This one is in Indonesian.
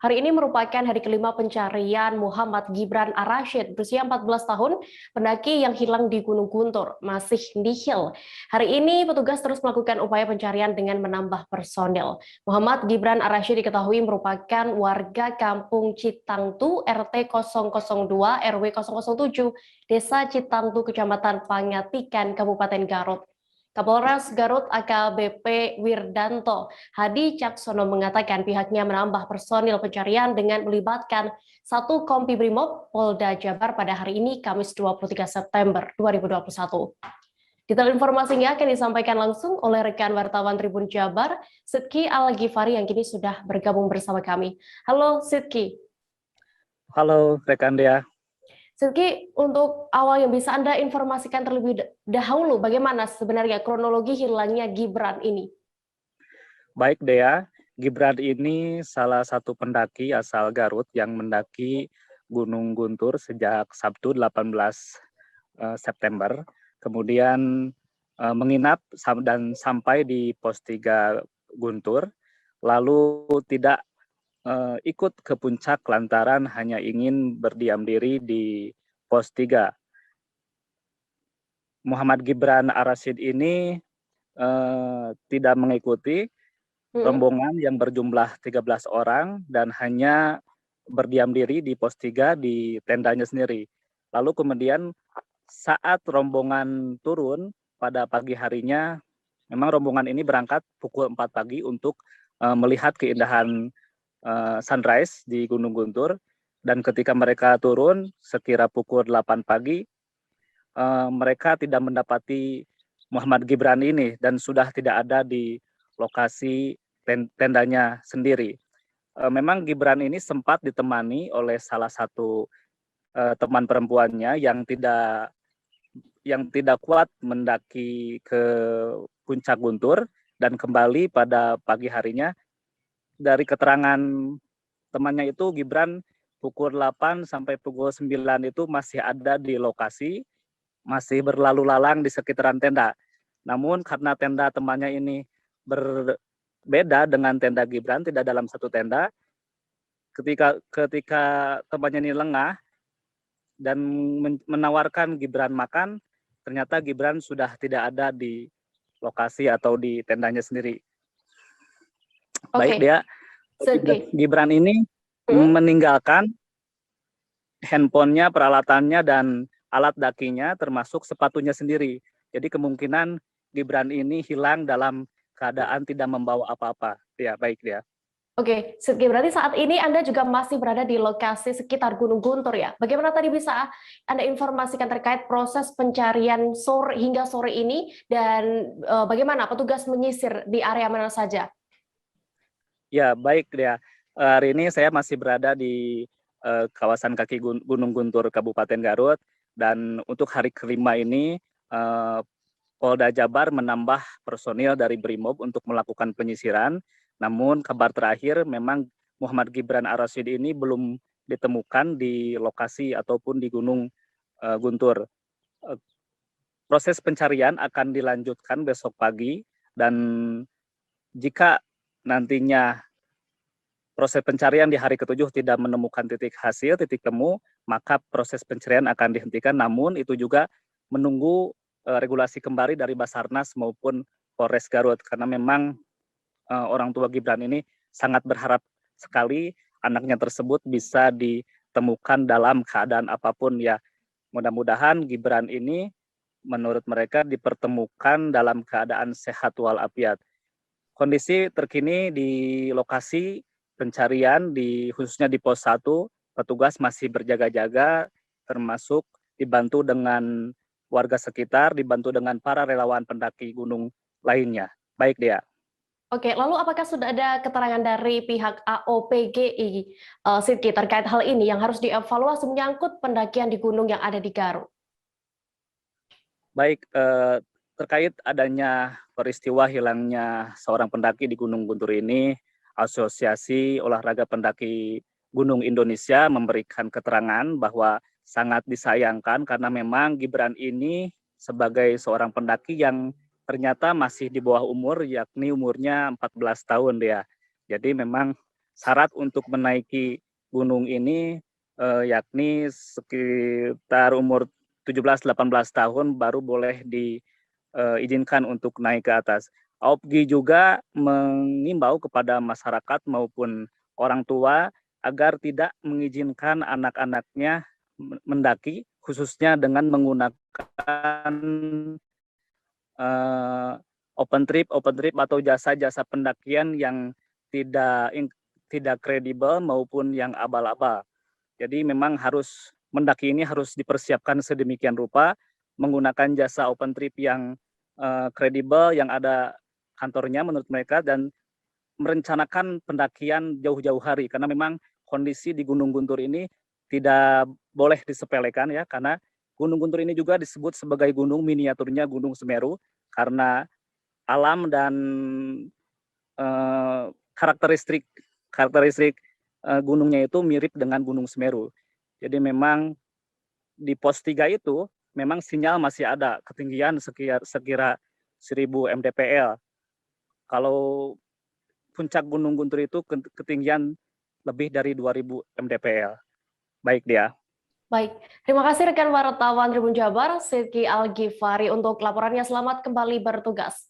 Hari ini merupakan hari kelima pencarian Muhammad Gibran Ar-Rasyid berusia 14 tahun, pendaki yang hilang di Gunung Guntur, masih nihil. Hari ini petugas terus melakukan upaya pencarian dengan menambah personel. Muhammad Gibran Ar-Rasyid diketahui merupakan warga kampung Citangtu, RT 002, RW 007, Desa Citangtu, Kecamatan Pangatikan, Kabupaten Garut. Kapolres Garut AKBP Wirdanto Hadi Caksono mengatakan pihaknya menambah personil pencarian dengan melibatkan satu Kompi Brimob Polda Jabar pada hari ini Kamis 23 September 2021. Detail informasinya akan disampaikan langsung oleh rekan wartawan Tribun Jabar, Sidki Al-Ghifari yang kini sudah bergabung bersama kami. Halo Sidki. Halo rekan Dea. Sidki, untuk awal yang bisa Anda informasikan terlebih dahulu bagaimana sebenarnya kronologi hilangnya Gibran ini? Baik Dea, Gibran ini salah satu pendaki asal Garut yang mendaki Gunung Guntur sejak Sabtu 18 September, kemudian menginap dan sampai di pos 3 Guntur, lalu tidak ikut ke puncak lantaran hanya ingin berdiam diri di pos 3. Muhammad Gibran Ar-Rasyid ini tidak mengikuti rombongan yang berjumlah 13 orang dan hanya berdiam diri di pos 3 di tendanya sendiri. Lalu kemudian saat rombongan turun pada pagi harinya, memang rombongan ini berangkat pukul 4 pagi untuk melihat keindahan sunrise di Gunung Guntur, dan ketika mereka turun sekira pukul 8 pagi, mereka tidak mendapati Muhammad Gibran ini dan sudah tidak ada di lokasi tendanya sendiri. Memang Gibran ini sempat ditemani oleh salah satu teman perempuannya yang tidak kuat mendaki ke puncak Guntur, dan kembali pada pagi harinya. Dari keterangan temannya itu, Gibran pukul 8 sampai pukul 9 itu masih ada di lokasi, masih berlalu lalang di sekitaran tenda. Namun karena tenda temannya ini berbeda dengan tenda Gibran, tidak dalam satu tenda, ketika temannya ini lengah dan menawarkan Gibran makan, ternyata Gibran sudah tidak ada di lokasi atau di tendanya sendiri. Baik dia, Gibran ini meninggalkan handphonenya, peralatannya, dan alat dakinya termasuk sepatunya sendiri. Jadi kemungkinan Gibran ini hilang dalam keadaan tidak membawa apa-apa. Ya, baik dia. Oke, Sidki, berarti saat ini Anda juga masih berada di lokasi sekitar Gunung Guntur ya. Bagaimana tadi bisa Anda informasikan terkait proses pencarian hingga sore ini, dan bagaimana petugas menyisir di area mana saja? Ya, baik dia. Hari ini saya masih berada di kawasan kaki Gunung Guntur Kabupaten Garut, dan untuk hari kelima ini Polda Jabar menambah personil dari Brimob untuk melakukan penyisiran. Namun kabar terakhir memang Muhammad Gibran Ar-Rasyid ini belum ditemukan di lokasi ataupun di Gunung Guntur. Proses pencarian akan dilanjutkan besok pagi, dan jika nantinya proses pencarian di hari ke-7 tidak menemukan titik temu, maka proses pencarian akan dihentikan. Namun itu juga menunggu regulasi kembali dari Basarnas maupun Polres Garut, karena memang orang tua Gibran ini sangat berharap sekali anaknya tersebut bisa ditemukan dalam keadaan apapun ya. Mudah-mudahan Gibran ini menurut mereka dipertemukan dalam keadaan sehat walafiat. Kondisi terkini di lokasi pencarian khususnya di pos 1, petugas masih berjaga-jaga, termasuk dibantu dengan warga sekitar, dibantu dengan para relawan pendaki gunung lainnya. Baik dia. Oke, lalu apakah sudah ada keterangan dari pihak AOPGI, Sidki, terkait hal ini yang harus dievaluasi menyangkut pendakian di gunung yang ada di Garut? Baik, terkait adanya peristiwa hilangnya seorang pendaki di Gunung Guntur ini, Asosiasi Olahraga Pendaki Gunung Indonesia memberikan keterangan bahwa sangat disayangkan karena memang Gibran ini sebagai seorang pendaki yang ternyata masih di bawah umur, yakni umurnya 14 tahun dia. Jadi memang syarat untuk menaiki gunung ini yakni sekitar umur 17-18 tahun baru boleh diizinkan untuk naik ke atas. AOPGI juga mengimbau kepada masyarakat maupun orang tua agar tidak mengizinkan anak-anaknya mendaki, khususnya dengan menggunakan open trip atau jasa-jasa pendakian yang tidak kredibel maupun yang abal-abal. Jadi memang mendaki ini harus dipersiapkan sedemikian rupa, menggunakan jasa open trip yang kredibel, yang ada kantornya menurut mereka, dan merencanakan pendakian jauh-jauh hari, karena memang kondisi di Gunung Guntur ini tidak boleh disepelekan ya, karena Gunung Guntur ini juga disebut sebagai gunung miniaturnya Gunung Semeru, karena alam dan karakteristik gunungnya itu mirip dengan Gunung Semeru. Jadi memang di pos 3 itu memang sinyal masih ada ketinggian sekira 1000 mdpl. Kalau puncak Gunung Guntur itu ketinggian lebih dari 2000 mdpl. Baik dia. Baik, terima kasih rekan wartawan Tribun Jabar, Sidki Al-Ghifari untuk laporannya. Selamat kembali bertugas.